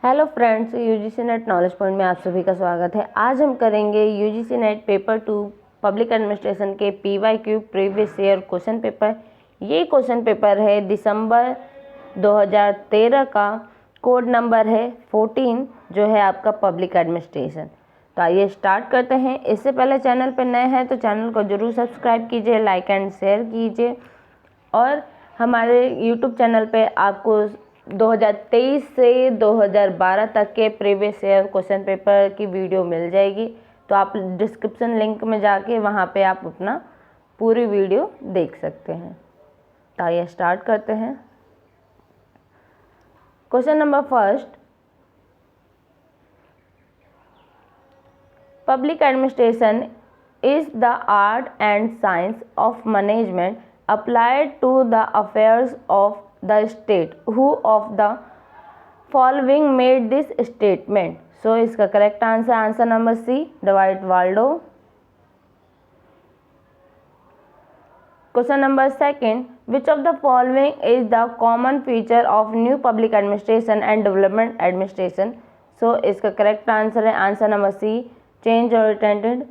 Hello friends, UGC NET knowledge point में आप सभी का स्वागत है। आज हम करेंगे UGC NET paper 2 public administration के PYQ previous year question paper. ये क्वेश्चन पेपर है दिसंबर 2013 का। कोड नंबर है 14 जो है आपका पब्लिक एडमिनिस्ट्रेशन। तो आइए स्टार्ट करते हैं। इससे पहले चैनल पर नए हैं तो चैनल को जरूर सब्सक्राइब कीजिए, लाइक एंड शेयर कीजिए। और हमारे यूट्यूब चैनल पे आपको 2023 से 2012 तक के प्रीवियस ईयर क्वेश्चन पेपर की वीडियो मिल जाएगी। तो आप डिस्क्रिप्शन लिंक में जाके वहाँ पे आप अपना पूरी वीडियो देख सकते हैं। तो आइए स्टार्ट करते हैं। Question number first, public administration is the art and science of management applied to the affairs of the state. Who of the following made this statement? So इसका correct answer number C, Dwight Waldo. Question number second, which of the following is the common feature of new public administration and development administration? So इसका correct answer है answer number C, change oriented.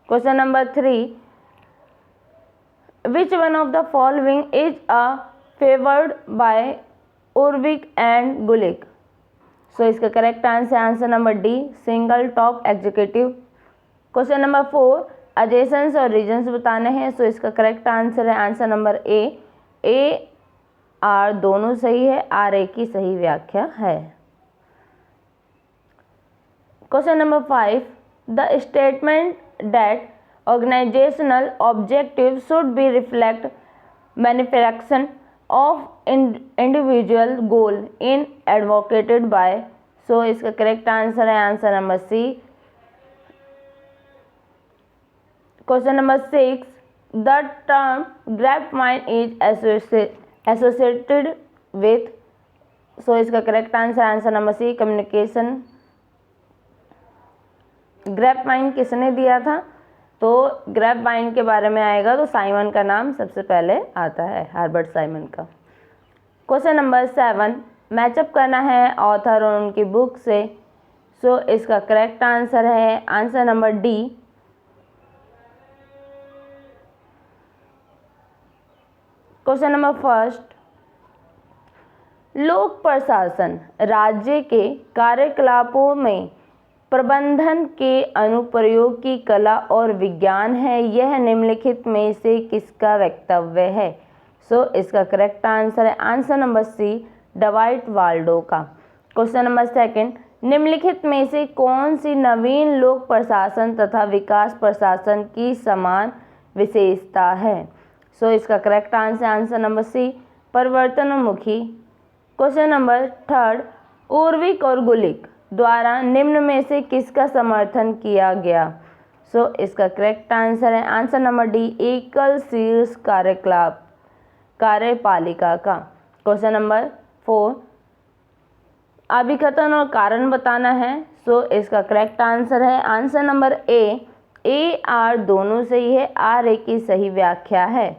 Question number 3, which one of the following is favored by Urvik and Gulick? So इसका correct answer number D, single top executive. Question number 4, एडजेसेंस और reasons बताने हैं। So इसका correct answer है answer number ए R दोनों सही है, R A की सही व्याख्या है। Question number 5, the statement that organizational objectives should be reflect manifestation of individual goal in advocated by. So इसका करेक्ट आंसर है answer number C. Question number 6, the term grapevine is associated with. So इसका correct answer number C, communication. Grapevine किसने दिया था? तो Grapevine के बारे में आएगा तो साइमन का नाम सबसे पहले आता है, हार्बर्ट साइमन का। क्वेश्चन नंबर 7, मैचअप करना है ऑथर और उनकी बुक से। सो इसका करेक्ट आंसर है answer number D. Question number first, लोक प्रशासन राज्य के कार्यकलापों में प्रबंधन के अनुप्रयोग की कला और विज्ञान है। यह निम्नलिखित में से किसका वक्तव्य है? सो इसका करेक्ट आंसर है answer number C, Dwight Waldo का। क्वेश्चन नंबर सेकंड, निम्नलिखित में से कौन सी नवीन लोक प्रशासन तथा विकास प्रशासन की समान विशेषता है? सो इसका करेक्ट आंसर नंबर सी, परिवर्तनोन्मुखी। क्वेश्चन नंबर थर्ड, उर्विक और गुलिक द्वारा निम्न में से किसका समर्थन किया गया? सो इसका करेक्ट आंसर है आंसर नंबर डी, एकल शीर्ष कार्यपालिका का। क्वेश्चन नंबर 4, अभिकथन और कारण बताना है। सो इसका करेक्ट आंसर है आंसर नंबर ए आर दोनों सही है, आर ए की सही व्याख्या है।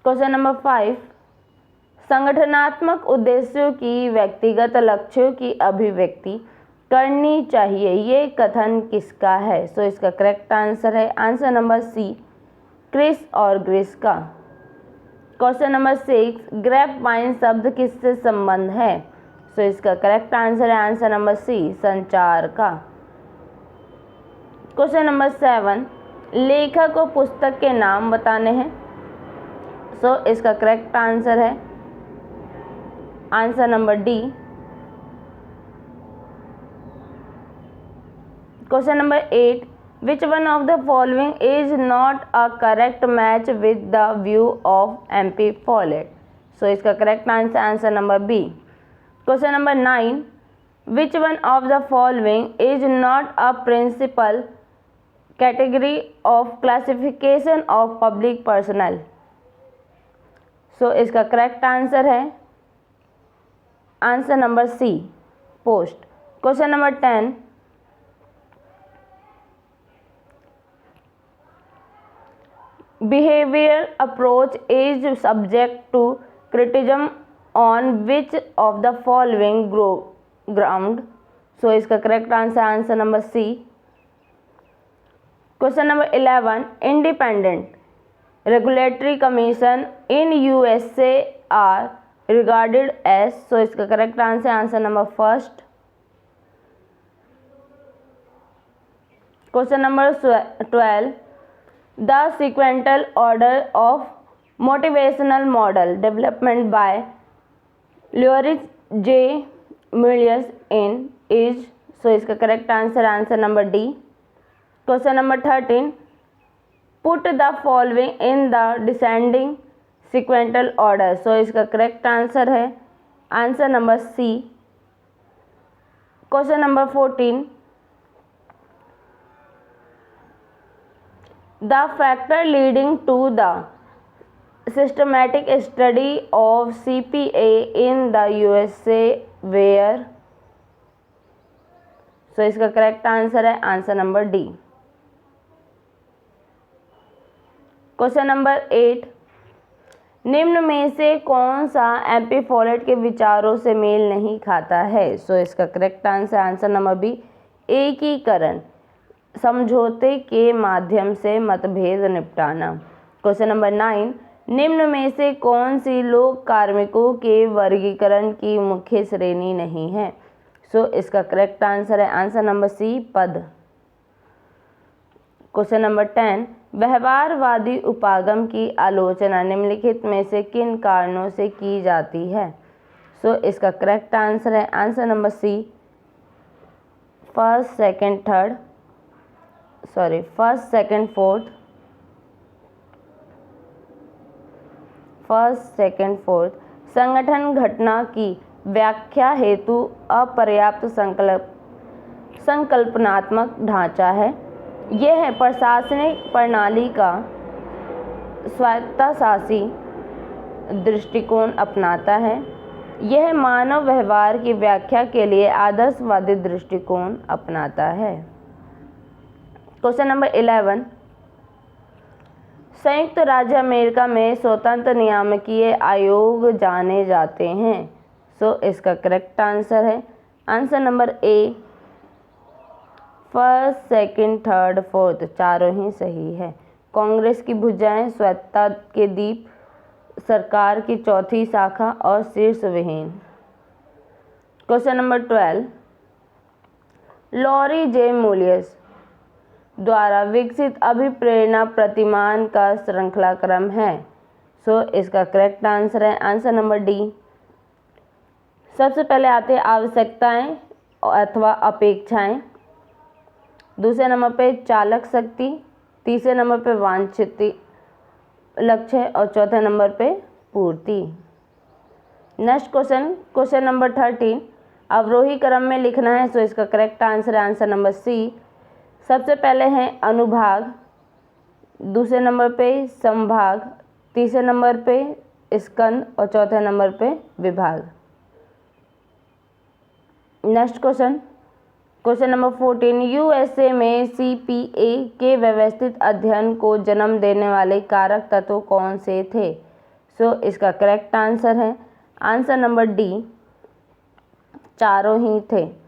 क्वेश्चन नंबर 5, संगठनात्मक उद्देश्यों की व्यक्तिगत लक्ष्यों की अभिव्यक्ति करनी चाहिए, ये कथन किसका है? सो इसका करेक्ट आंसर है आंसर नंबर सी, क्रिस और ग्रिस का। क्वेश्चन नंबर 6, ग्रैपवाइन शब्द किससे संबंध है? सो इसका करेक्ट आंसर है आंसर नंबर सी, संचार का। क्वेश्चन नंबर 7, लेखक और पुस्तक के नाम बताने हैं। सो इसका करेक्ट आंसर है answer number D. Question number 8, which one of the following is not a correct match with the view of MP Follett? So इसका correct answer number B. Question number 9, which one of the following is not a principal category of classification of public personnel? So इसका correct answer है answer number C, post. Question number 10, behavioral approach is subject to criticism on which of the following ground? So इसका correct answer number C. Question number 11, independent regulatory commission in USA are regarded as. So इसका correct answer number first. Question number 12, the sequential order of motivational model development by Lyoris J Milius in is. So इसका correct answer number D. Question number 13, put the following in the descending sequential order. So इसका correct answer है answer number C. Question number 14, the factor leading to the systematic study of CPA in the USA were। so इसका correct answer है answer number D. Question number 8, निम्न में से कौन सा amphi folate के विचारों से मेल नहीं खाता है? सो इसका करेक्ट आंसर नंबर बी, एकीकरण समझौते के माध्यम से मतभेद निपटाना। क्वेश्चन नंबर 9, निम्न में से कौन सी लोक कार्मिकों के वर्गीकरण की मुख्य श्रेणी नहीं है? सो इसका करेक्ट आंसर है आंसर नंबर सी, पद। क्वेश्चन नंबर 10, व्यवहारवादी उपागम की आलोचना निम्नलिखित में से किन कारणों से की जाती है? सो इसका करेक्ट आंसर है answer number C, first second fourth संगठन घटना की व्याख्या हेतु अपर्याप्त संकल्पनात्मक ढांचा है। यह प्रशासनिक प्रणाली का स्वायत्तशासी दृष्टिकोण अपनाता है। यह मानव व्यवहार की व्याख्या के लिए आदर्शवादी दृष्टिकोण अपनाता है। क्वेश्चन नंबर 11, संयुक्त राज्य अमेरिका में स्वतंत्र नियामकीय आयोग जाने जाते हैं। सो इसका करेक्ट आंसर है आंसर नंबर ए, फर्स्ट सेकंड थर्ड फोर्थ चारों ही सही है। कांग्रेस की भुजाएं, स्वायत्तता के दीप, सरकार की चौथी शाखा और शीर्ष विहीन। क्वेश्चन नंबर 12, लॉरी जे मूलियस द्वारा विकसित अभिप्रेरणा प्रतिमान का श्रृंखला क्रम है। सो इसका करेक्ट आंसर है आंसर नंबर डी। सबसे पहले आते हैं आवश्यकताएं अथवा अपेक्षाएं, दूसरे नंबर पे चालक शक्ति, तीसरे नंबर पे वांछित लक्ष्य और चौथे नंबर पे पूर्ति। नेक्स्ट क्वेश्चन नंबर 13, अवरोही क्रम में लिखना है। सो इसका करेक्ट आंसर है आंसर नंबर सी। सबसे पहले है अनुभाग, दूसरे नंबर पे संभाग, तीसरे नंबर पे स्कंद और चौथे नंबर पे विभाग। नेक्स्ट क्वेश्चन नंबर 14, यूएसए में सीपीए के व्यवस्थित अध्ययन को जन्म देने वाले कारक तत्व कौन से थे? सो इसका करेक्ट आंसर है आंसर नंबर डी, चारों ही थे।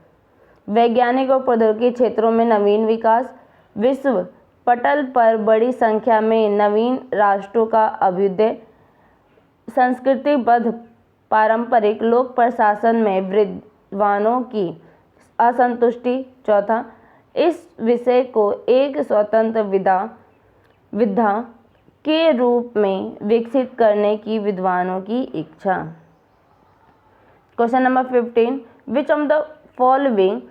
वैज्ञानिक और प्रौद्योगिकी क्षेत्रों में नवीन विकास, विश्व पटल पर बड़ी संख्या में नवीन राष्ट्रों का अभ्युदय, संस्कृतिबद्ध पारंपरिक लोक प्रशासन में विद्वानों की असंतुष्टि। चौथा, इस विषय को एक स्वतंत्र विधा के रूप में विकसित करने की विद्वानों की इच्छा। Question number 15, which of the following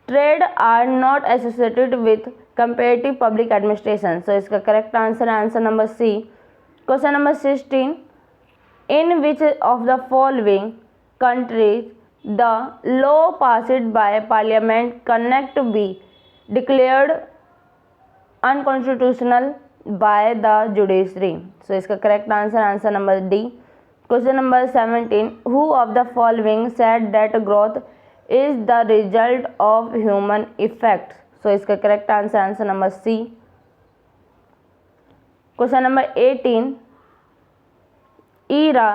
trade are not associated with comparative public administration? So इसका correct answer number C. Question number 16, in which of the following countries the law passed by parliament cannot be declared unconstitutional by the judiciary? So इसका correct answer number D. Question number 17, who of the following said that growth is the result of human effects? So इसका correct answer number C. Question number 18, era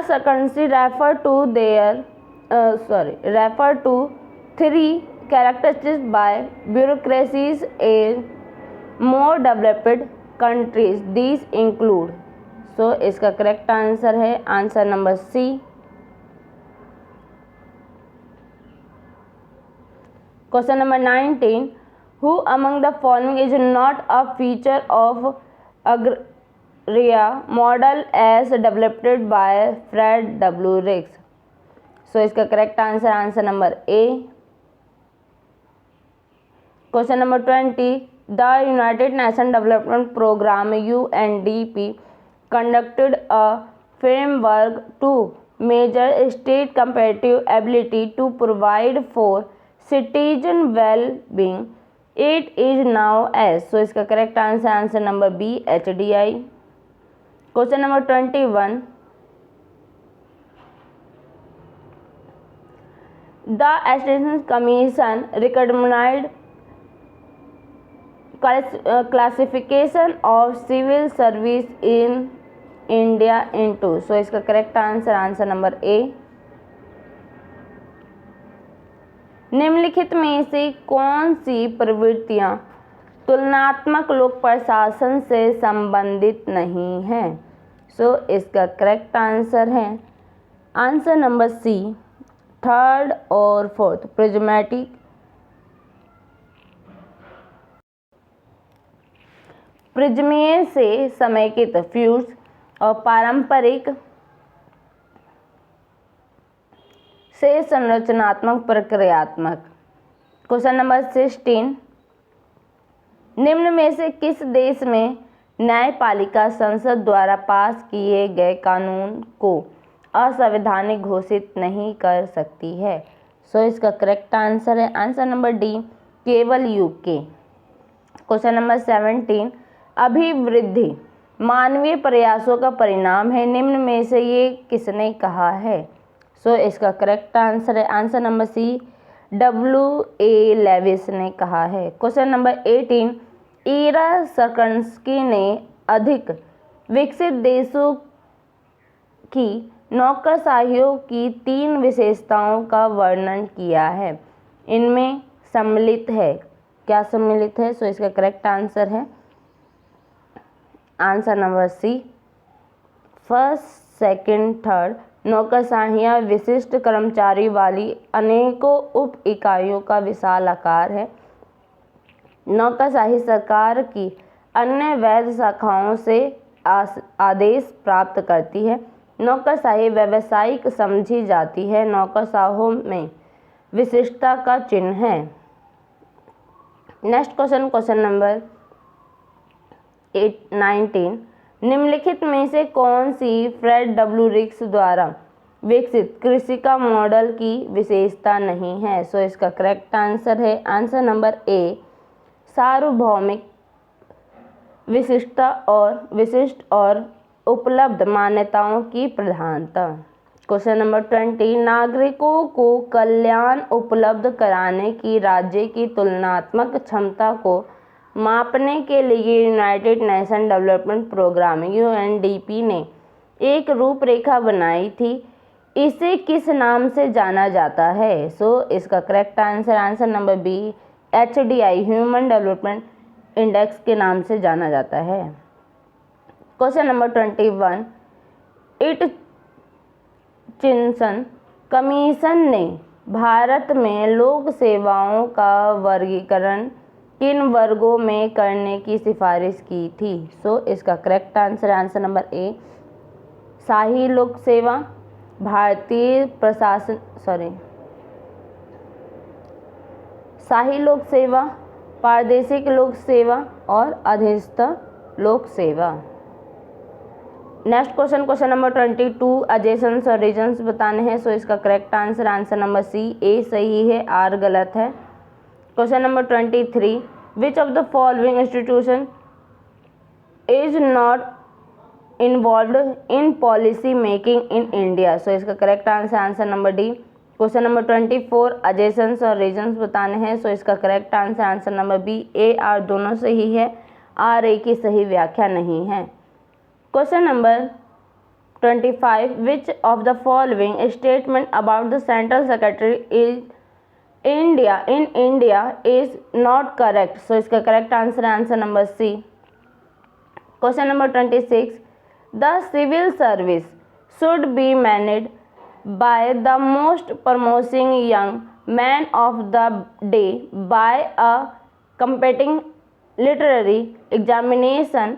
circumstances refer to three characteristics by bureaucracies in more developed countries. These include, so इसका correct answer है answer number C. Question number 19, who among the following is not a feature of agraria model as developed by Fred W. Riggs? So इसका correct answer answer number A. Question number 20, the United Nation Development Programme UNDP conducted a framework to measure state comparative ability to provide for citizen well-being. It is now as, so इसका correct answer answer number B HDI। Question number 21, the Assistance Commission recommended classification of civil service in India into, सो इसका correct answer answer number ए। निम्नलिखित में से कौन सी प्रवृत्तियां तुलनात्मक लोक प्रशासन से संबंधित नहीं है? सो इसका करेक्ट आंसर है आंसर नंबर सी, थर्ड और फोर्थ। प्रिज्मीय से समेकित फ्यूज और पारंपरिक से संरचनात्मक प्रक्रियात्मक। क्वेश्चन नंबर 16, निम्न में से किस देश में न्यायपालिका संसद द्वारा पास किए गए कानून को असंवैधानिक घोषित नहीं कर सकती है? सो इसका करेक्ट आंसर है आंसर नंबर डी, केवल यूके। क्वेश्चन नंबर 17, अभिवृद्धि मानवीय प्रयासों का परिणाम है, निम्न में से ये किसने कहा है? सो इसका करेक्ट आंसर है answer number C, W.A. Lewis ने कहा है। क्वेश्चन नंबर 18, ईरा सर्कंस्की ने अधिक विकसित देशों की नौकरशाहियों की 3 विशेषताओं का वर्णन किया है, इनमें सम्मिलित है, क्या सम्मिलित है? सो इसका करेक्ट आंसर है answer number C, first, second, third. नौकरशाहियाँ विशिष्ट कर्मचारी वाली अनेकों उप इकाइयों का विशाल आकार है। नौकरशाही सरकार की अन्य वैध शाखाओं से आदेश प्राप्त करती है। नौकरशाही व्यावसायिक समझी जाती है। नौकरशाहों में विशिष्टता का चिन्ह है। नेक्स्ट क्वेश्चन, क्वेश्चन नंबर 19, निम्नलिखित में से कौन सी फ्रेड W. रिग्स द्वारा विकसित कृषि का मॉडल की विशेषता नहीं है? सो इसका करेक्ट आंसर है आंसर नंबर ए, सार्वभौमिक विशिष्ट और उपलब्ध मान्यताओं की प्रधानता। क्वेश्चन नंबर 20, नागरिकों को कल्याण उपलब्ध कराने की राज्य की तुलनात्मक क्षमता को मापने के लिए United Nation Development Programme UNDP ने एक रूपरेखा बनाई थी। इसे किस नाम से जाना जाता है? सो इसका correct answer answer number B, HDI human development index के नाम से जाना जाता है। क्वेश्चन नंबर 21, चिंसन कमीशन ने भारत में लोक सेवाओं का वर्गीकरण किन वर्गों में करने की सिफारिश की थी? सो इसका correct answer answer number A, शाही लोक सेवा, शाही लोक सेवा, प्रादेशिक लोक सेवा और अधीनस्थ लोक सेवा। Next question, question number 22, adjacent और रीजन्स बताने हैं। सो इसका correct answer answer number C, A सही है, आर गलत है। Question number 23, which of the following institution is not involved in policy making in India? So इसका correct answer answer number D, question number 24 adjacents और reasons बताने हैं। So इसका correct answer number B A R दोनों सही है, R A की सही व्याख्या नहीं है। Question number 25 which of the following statement about the central secretary in India is not correct. So इसका correct answer number C. Question number 26 the civil service should be manned by the most promising young man of the day by a competing literary examination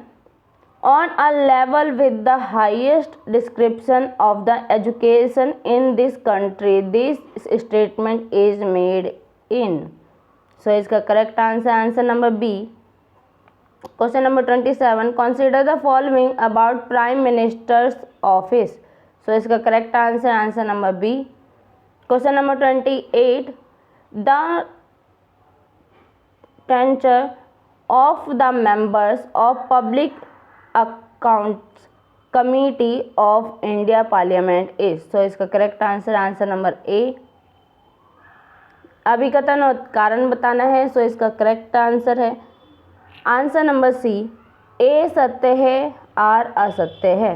on a level with the highest description of the education in this country. This statement is made in. So इसका correct answer number B. Question number 27 consider the following about Prime Minister's office. So इसका correct answer number B. Question number 28 the tenure of the members of public accounts committee of India parliament is. So इसका correct answer number A. अभिकथन और कारण बताना है। So इसका correct answer है answer number C, A सत्य है आर असत्य है।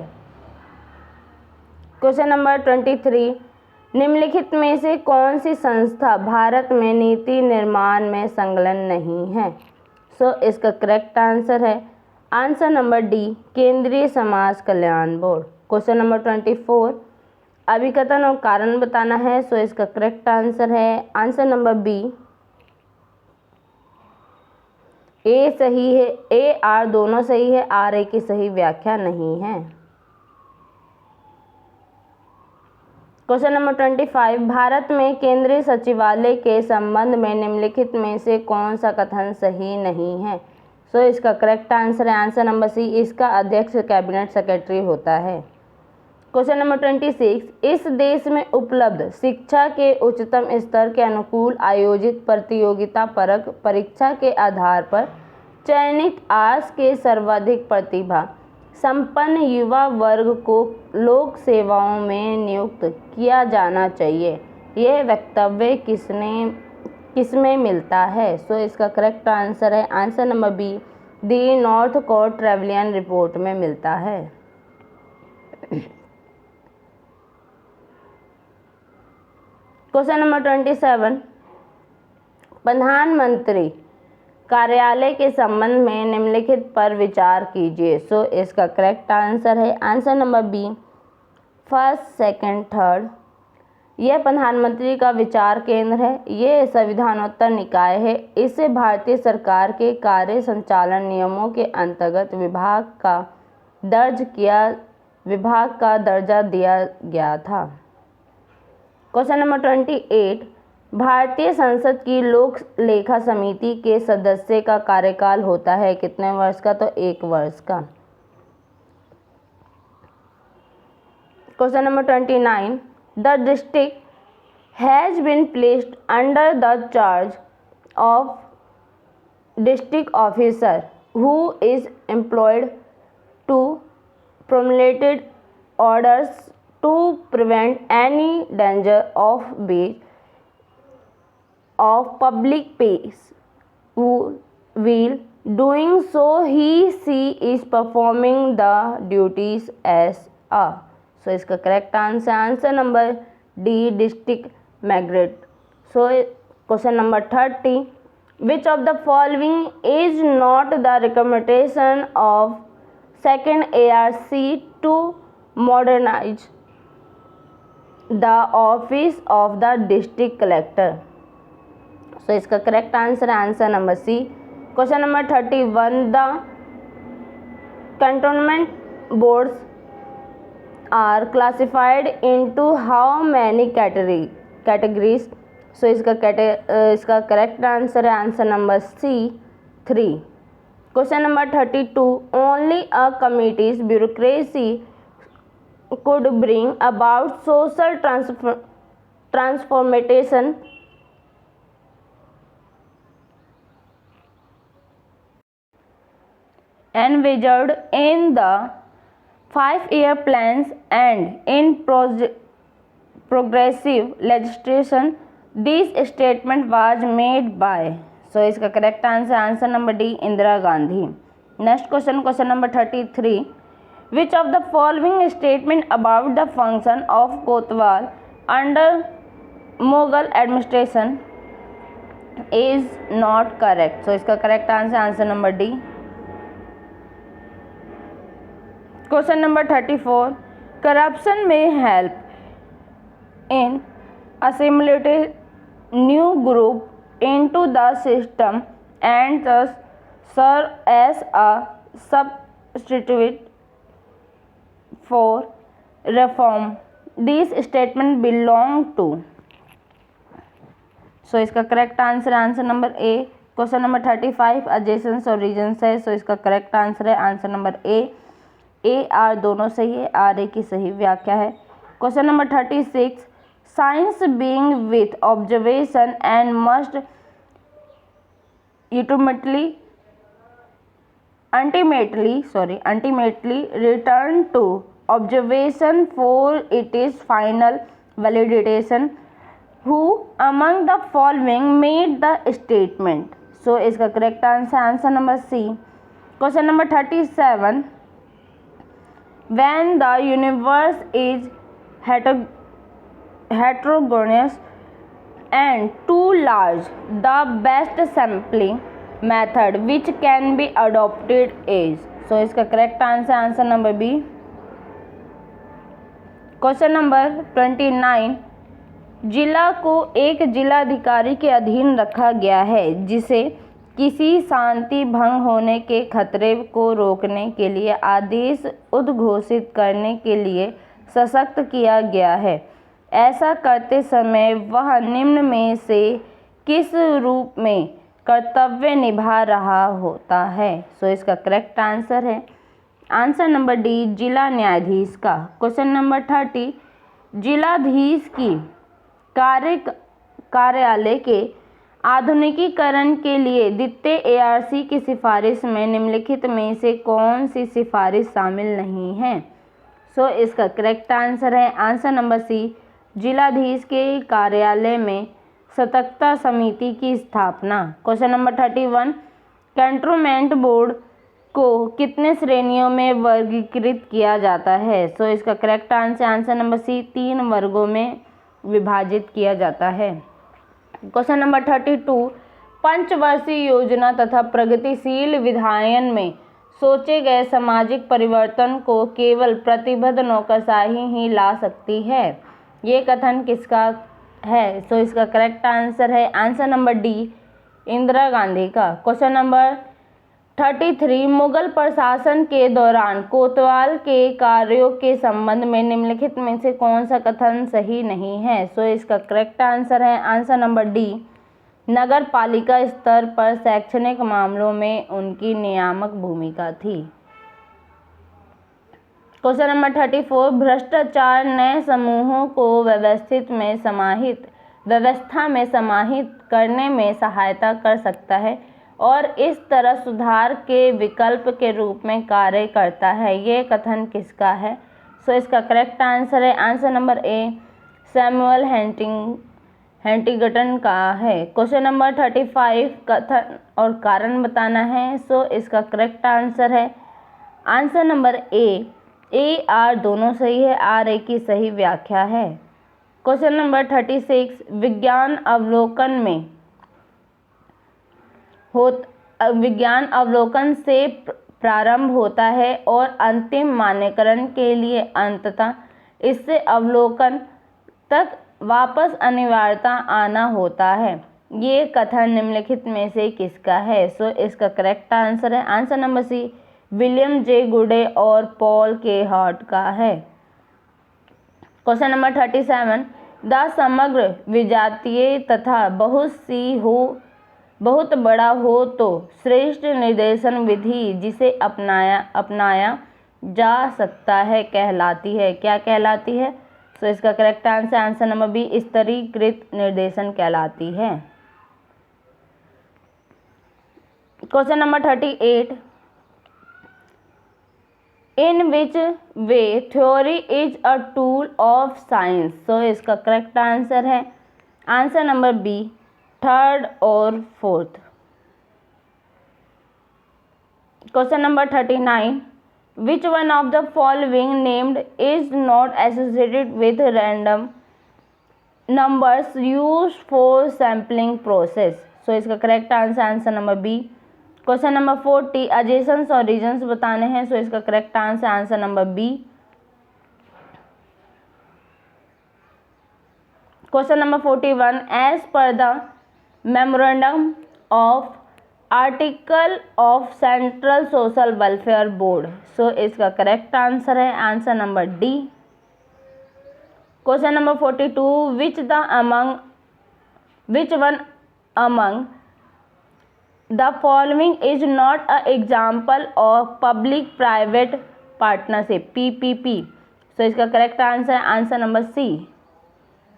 क्वेश्चन नंबर 23 निम्नलिखित में से कौन सी संस्था भारत में नीति निर्माण में संलग्न नहीं है। सो इसका करेक्ट आंसर है आंसर नंबर डी, केंद्रीय समाज कल्याण बोर्ड। क्वेश्चन नंबर 24 अभिकथन और कारण बताना है। सो इसका करेक्ट आंसर है आंसर नंबर बी, ए सही है, ए आर दोनों सही है, आर ए की सही व्याख्या नहीं है। क्वेश्चन नंबर 25 भारत में केंद्रीय सचिवालय के संबंध में निम्नलिखित में से कौन सा कथन सही नहीं है। सो इसका करेक्ट आंसर है आंसर नंबर सी, इसका अध्यक्ष कैबिनेट सेक्रेटरी होता है। क्वेश्चन नंबर 26 इस देश में उपलब्ध शिक्षा के उच्चतम स्तर के अनुकूल आयोजित प्रतियोगिता परक परीक्षा के आधार पर चयनित आज के सर्वाधिक प्रतिभा संपन्न युवा वर्ग को लोक सेवाओं में नियुक्त किया जाना चाहिए। यह वक्तव्य किसमें मिलता है। सो इसका करेक्ट आंसर है answer number B, the north coast ट्रेवलियन report में मिलता है। क्वेश्चन नंबर 27 प्रधानमंत्री कार्यालय के संबंध में निम्नलिखित पर विचार कीजिए। सो इसका करेक्ट आंसर है answer number B, first second third. यह प्रधानमंत्री का विचार केंद्र है। ये संविधानोत्तर निकाय है। इसे भारतीय सरकार के कार्य संचालन नियमों के अंतर्गत विभाग का दर्जा दिया गया था। क्वेश्चन नंबर 28 भारतीय संसद की लोक लेखा समिति के सदस्य का कार्यकाल होता है कितने वर्ष का। तो 1 वर्ष का। Question number 29 the district has been placed under the charge of district officer who is employed to promulgated orders to prevent any danger of breach of public peace. While doing so, she is performing the duties as a. So इसका correct answer number D, district magistrate. So question number 30 which of the following is not the recommendation of second ARC to modernize the office of the district collector. So इसका correct answer number C. Question number 31 the cantonment boards are classified into how many categories. So इसका correct answer है answer number C, 3। Question number 32 only a committee's bureaucracy could bring about social transformation envisaged in the 5-year plans and in progressive legislation this statement was made by? So इसका correct answer number D, Indira Gandhi. Next question number 33, which of the following statement about the function of Kotwal under Mughal administration is not correct? So इसका correct answer number D. Question number 34, corruption may help in assimilating new group into the system and thus serve as a substitute for reform. These statement belong to? सो इसका correct answer number A. Question number 35, adjacent और regions है। So इसका correct answer है answer number ए R दोनों सही है, R A की सही व्याख्या है। Question number 36, science being with observation and must ultimately return to observation for its final validation. Who among the following made the statement? So इसका correct answer number C. Question number 37, when the universe is heterogeneous and too large, the best sampling method which can be adopted is? So इसका correct answer number B. Question number 29, जिला को एक जिलाधिकारी के अधीन रखा गया है जिसे किसी शांति भंग होने के खतरे को रोकने के लिए आदेश उद्घोषित करने के लिए सशक्त किया गया है। ऐसा करते समय वह निम्न में से किस रूप में कर्तव्य निभा रहा होता है? सो इसका करेक्ट आंसर है आंसर नंबर डी, जिला न्यायाधीश का। क्वेश्चन नंबर 30, जिलाधीश की कार्यालय के आधुनिकीकरण के लिए द्वितीय एआरसी की सिफारिश में निम्नलिखित में से कौन सी सिफारिश शामिल नहीं है? सो इसका करेक्ट आंसर है आंसर नंबर सी, जिलाधीश के कार्यालय में सतर्कता समिति की स्थापना। क्वेश्चन नंबर 31, कैंटोनमेंट बोर्ड को कितने श्रेणियों में वर्गीकृत किया जाता है? सो इसका करेक्ट आंसर नंबर सी, 3 वर्गों में विभाजित किया जाता है। क्वेश्चन नंबर 32, पंचवर्षीय योजना तथा प्रगतिशील विधायन में सोचे गए सामाजिक परिवर्तन को केवल प्रतिबद्ध नौकरशाही ही ला सकती है। ये कथन किसका है? सो इसका करेक्ट आंसर है answer number D, Indira Gandhi का। क्वेश्चन नंबर 33, मुगल प्रशासन के दौरान कोतवाल के कार्यों के संबंध में निम्नलिखित में से कौन सा कथन सही नहीं है? सो इसका करेक्ट आंसर है आंसर नंबर डी, नगर पालिका स्तर पर शैक्षणिक मामलों में उनकी नियामक भूमिका थी। क्वेश्चन नंबर 34, भ्रष्टाचार नए समूहों को व्यवस्था में समाहित करने में सहायता कर सकता है और इस तरह सुधार के विकल्प के रूप में कार्य करता है। ये कथन किसका है? सो इसका करेक्ट आंसर है आंसर नंबर ए, सैमुअल हंटिंगटन का है। क्वेश्चन नंबर 35, कथन और कारण बताना है। सो इसका करेक्ट आंसर है आंसर नंबर ए आर दोनों सही है, आर ए की सही व्याख्या है। क्वेश्चन नंबर 36, विज्ञान अवलोकन से प्रारंभ होता है और अंतिम मान्यकरण के लिए अंततः इससे अवलोकन तक वापस अनिवार्यता आना होता है। ये कथन निम्नलिखित में से किसका है? सो इसका करेक्ट आंसर है answer number C, William J Goode और पॉल के हार्ट का है। क्वेश्चन नंबर 37, द समग्र विजातीय तथा बहुत बड़ा हो तो श्रेष्ठ निर्देशन विधि जिसे अपनाया जा सकता है कहलाती है। क्या कहलाती है? सो इसका करेक्ट आंसर नंबर बी, स्तरीकृत निर्देशन कहलाती है। Question number 38, in which way theory is a tool of science. So इसका करेक्ट आंसर है आंसर नंबर बी, थर्ड और fourth. Question number 39, which one of the following named is not associated with random numbers used for sampling process. So इसका correct answer answer number B. Question number 40, adjacents और reasons बताने हैं। So इसका correct answer answer number B. Question number 41, as per the memorandum of article of central social welfare board. So इसका correct answer है answer number D. Question number 42, which one among the following is not a example of public private partnership PPP। So इसका correct answer answer number C.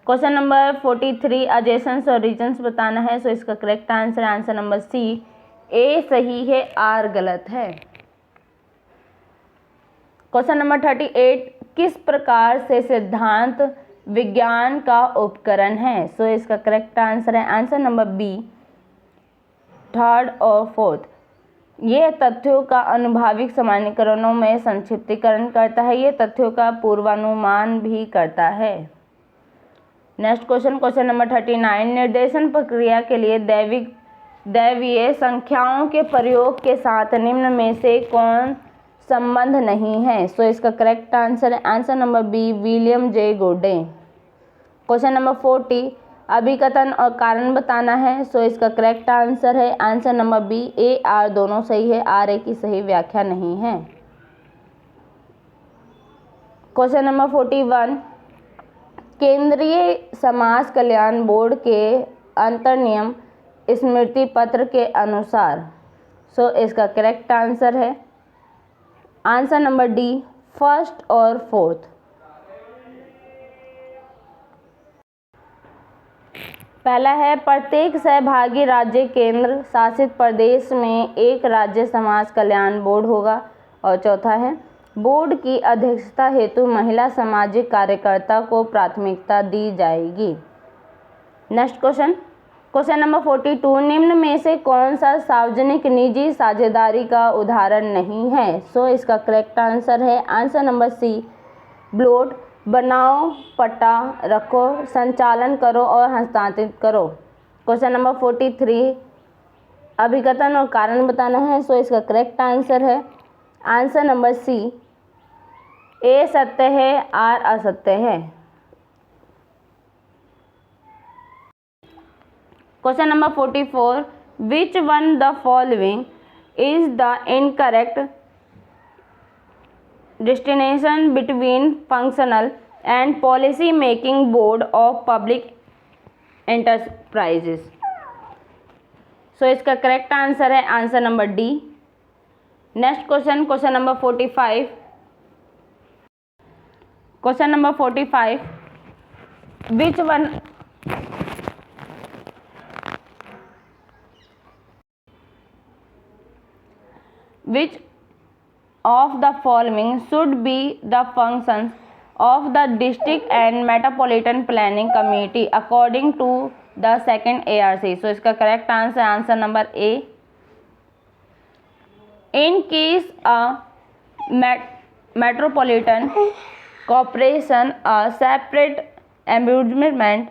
Question number 43, adjacents और reasons बताना है। So इसका correct answer answer number C. A सही है, R गलत है। Question number 38, किस प्रकार से सिद्धांत विज्ञान का उपकरण है। सो इसका करेक्ट आंसर है आंसर नंबर बी, थर्ड और फोर्थ। यह तथ्यों का अनुभाविक सामान्यीकरणों में संक्षिप्तीकरण करता है। यह तथ्यों का पूर्वानुमान भी करता है। नेक्स्ट क्वेश्चन, क्वेश्चन नंबर 39, निर्देशन प्रक्रिया के लिए दैवीय संख्याओं के प्रयोग के साथ निम्न में से कौन संबंध नहीं है। सो इसका करेक्ट आंसर है answer number B, William J Gore. Question number 40, अभिकथन और कारण बताना है। सो इसका करेक्ट आंसर है answer number B, A R दोनों सही है, आर ए की सही व्याख्या नहीं है। क्वेश्चन नंबर 41, केंद्रीय समाज कल्याण बोर्ड के अंतर्नियम स्मृति पत्र के अनुसार। सो इसका करेक्ट आंसर है आंसर नंबर डी, फर्स्ट और फोर्थ। पहला है, प्रत्येक सहभागी राज्य केंद्र शासित प्रदेश में एक राज्य समाज कल्याण बोर्ड होगा। और चौथा है, बोर्ड की अध्यक्षता हेतु महिला सामाजिक कार्यकर्ता को प्राथमिकता दी जाएगी। नेक्स्ट क्वेश्चन, क्वेश्चन नंबर 42, निम्न में से कौन सा सार्वजनिक निजी साझेदारी का उदाहरण नहीं है। सो इसका करेक्ट आंसर है आंसर नंबर सी, ब्लॉट बनाओ, पट्टा रखो, संचालन करो और हस्तांतरित करो। क्वेश्चन नंबर 43, अभिकथन और कारण बताना है। सो इसका करेक्ट आंसर है आंसर नंबर सी, ए सत्य है, आर असत्य है। Question number 44, which one the following is the incorrect distinction between functional and policy making board of public enterprises. So इसका करेक्ट आंसर है answer number D. Next question, question number 45, question number 45, which one which of the following should be the functions of the district and metropolitan planning committee according to the second ARC। so इसका correct answer answer number A। in case a metropolitan corporation a separate amusement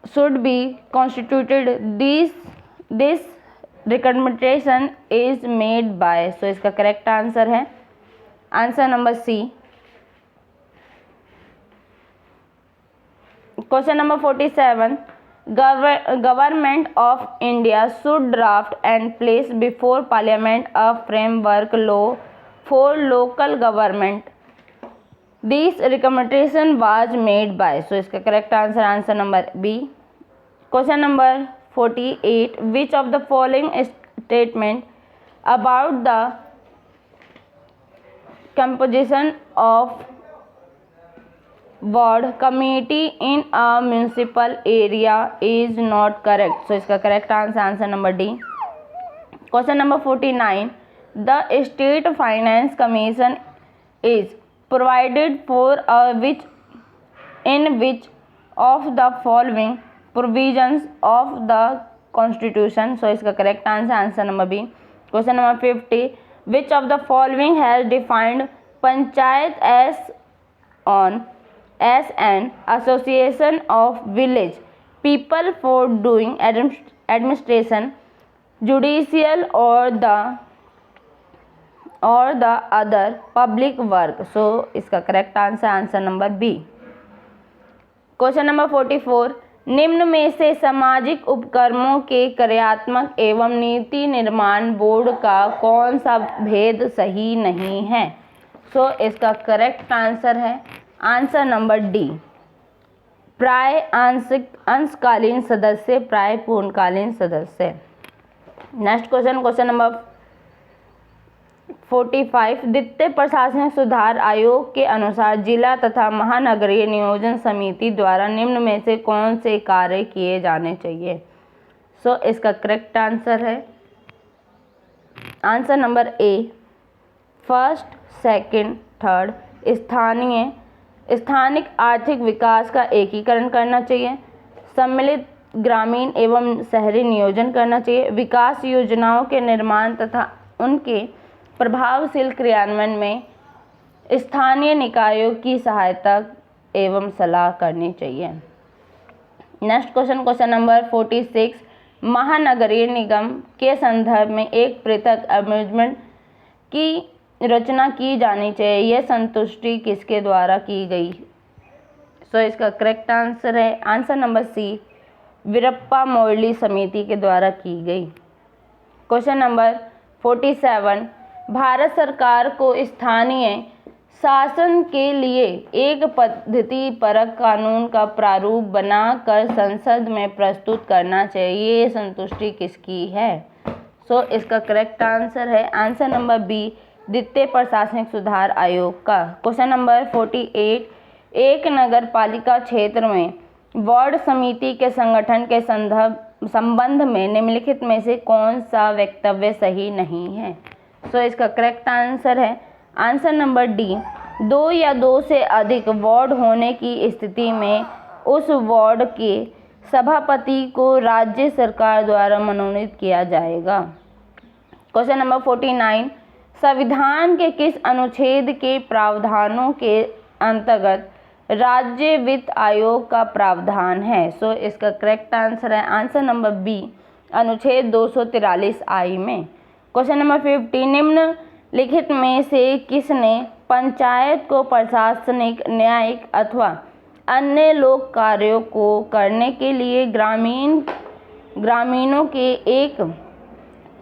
should be constituted, this recommendation is made by। so इसका correct answer है answer number C. Question number 47, government of India should draft and place before parliament a framework law for local government, this recommendation was made by. So इसका correct answer answer number B. Question number 48, which of the following statement about the composition of ward committee in a municipal area is not correct। so इसका correct answer answer number D. Question number 49, the state finance commission is provided for which of the following provisions of the constitution. So इसका correct answer number B. Question number 50, which of the following has defined panchayat as an association of village people for doing administration, judicial और the other public work. So इसका correct answer number B. Question number 44, निम्न में से सामाजिक उपक्रमों के कार्यात्मक एवं नीति निर्माण बोर्ड का कौन सा भेद सही नहीं है। सो इसका करेक्ट आंसर है आंसर नंबर डी, प्राय अंशकालीन सदस्य प्राय पूर्णकालीन सदस्य। नेक्स्ट क्वेश्चन नंबर 45, द्वितीय प्रशासनिक सुधार आयोग के अनुसार जिला तथा महानगरीय नियोजन समिति द्वारा निम्न में से कौन से कार्य किए जाने चाहिए। सो इसका करेक्ट आंसर है आंसर नंबर ए, फर्स्ट, सेकंड, थर्ड। स्थानिक आर्थिक विकास का एकीकरण करना चाहिए, सम्मिलित ग्रामीण एवं शहरी नियोजन करना चाहिए, विकास योजनाओं के निर्माण तथा उनके प्रभावशील क्रियान्वयन में स्थानीय निकायों की सहायता एवं सलाह करनी चाहिए। नेक्स्ट क्वेश्चन नंबर 46, महानगरीय निगम के संदर्भ में एक पृथक अमेंडमेंट की रचना की जानी चाहिए, यह संतुष्टि किसके द्वारा की गई। सो इसका करेक्ट आंसर है answer number C, Veerappa Moily समिति के द्वारा की गई। क्वेश्चन नंबर 47, भारत सरकार को स्थानीय शासन के लिए एक पद्धति परक कानून का प्रारूप बनाकर संसद में प्रस्तुत करना चाहिए, ये संतुष्टि किसकी है। सो इसका करेक्ट आंसर है आंसर नंबर बी, द्वितीय प्रशासनिक सुधार आयोग का। क्वेश्चन नंबर 48, एक नगर पालिका क्षेत्र में वार्ड समिति के संगठन के संबंध में निम्नलिखित में से कौन सा वक्तव्य सही नहीं है। सो इसका करेक्ट आंसर है आंसर नंबर डी, 2 या 2 से अधिक वार्ड होने की स्थिति में उस वार्ड के सभापति को राज्य सरकार द्वारा मनोनीत किया जाएगा। क्वेश्चन नंबर 49, संविधान के किस अनुच्छेद के प्रावधानों के अंतर्गत राज्य वित्त आयोग का प्रावधान है। सो इसका करेक्ट आंसर है आंसर नंबर बी, अनुच्छेद 243 आई में। क्वेश्चन नंबर 50, निम्नलिखित में से किसने पंचायत को प्रशासनिक, न्यायिक अथवा अन्य लोक कार्यों को करने के लिए ग्रामीणों के एक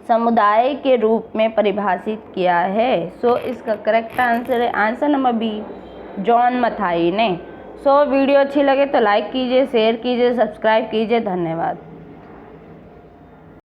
समुदाय के रूप में परिभाषित किया है। सो इसका करेक्ट आंसर है answer number B, John Mathai ने। सो वीडियो अच्छी लगे तो लाइक कीजिए, शेयर कीजिए, सब्सक्राइब कीजिए। धन्यवाद।